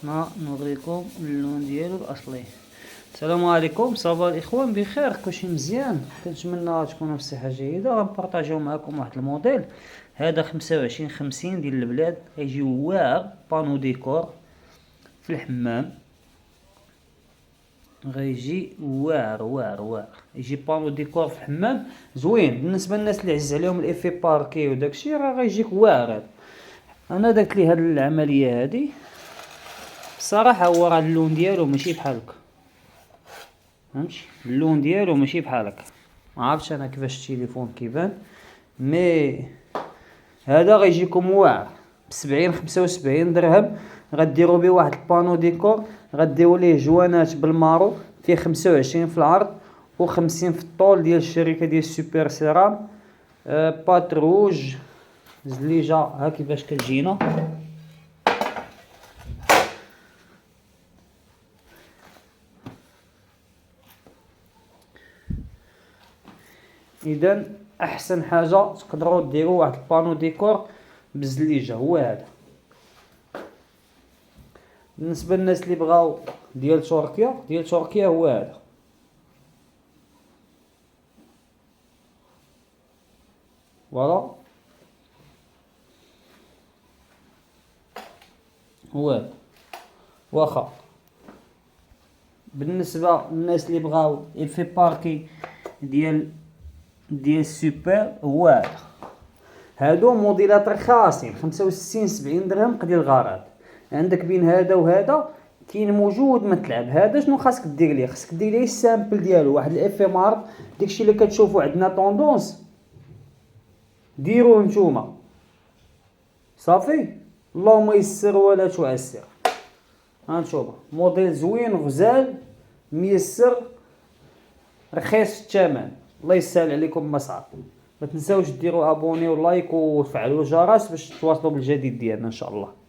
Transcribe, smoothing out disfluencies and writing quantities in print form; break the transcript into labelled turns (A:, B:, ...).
A: نوريكم اللون ديالو الاصلي. السلام عليكم، صافا الاخوان، بخير؟ كلشي مزيان؟ كنتمنى تكونوا بصحه جيده. غنبارطاجيو معكم واحد الموديل، هذا 2550 ديال البلاد، غيجي واعر، بانو ديكور في الحمام، غيجي واعر يجي بانو ديكور في الحمام زوين. بالنسبه للناس اللي عزيز عليهم الافي باركي وداكشي، راه غيجيك واعر. انا درت لي هاد العمليه هادي بصراحه، هو راه اللون ديالو ماشي بحال هكا، فهمتي؟ اللون ديالو ماشي بحال هكا، ما عرفتش انا كيفاش التليفون كيبان، مي هذا غيجيكم واعر ب70 75 درهم. غديروا به واحد البانو ديكور، غديروا ليه جوانات بالمارو فيه 25 في العرض و50 في الطول، ديال الشركه ديال سوبر سيرام. بات روج زليجه، ها كيفاش كتجينا. اذا احسن حاجه تقدروا ديروا واحد البانو ديكور بالزليجه هو هذا. بالنسبه للناس اللي بغاو ديال تركيا هو هذا. فوالا هو هذا. واخا بالنسبه للناس اللي بغاو الفي باركي ديال سوبر هو هذا. هادو موديلات رخاصين، 65 70 درهم قد الغرض. عندك بين هذا وهذا كاين موجود ما تلعب. هذا شنو خاصك دير ليه؟ خاصك دير ليه السامبل ديالو، واحد الافيمار، داكشي اللي كتشوفوا عندنا طوندونس ديروه نتوما صافي. اللهم يسر ولا تعسر. هانتوما موديل زوين غزال ميسر رخيص في الثمن، الله يسهل عليكم مصعب. ما تنساوش ديروا ابوني ولايك وتفعلوا الجرس باش تواصلوا بالجديد ديالنا ان شاء الله.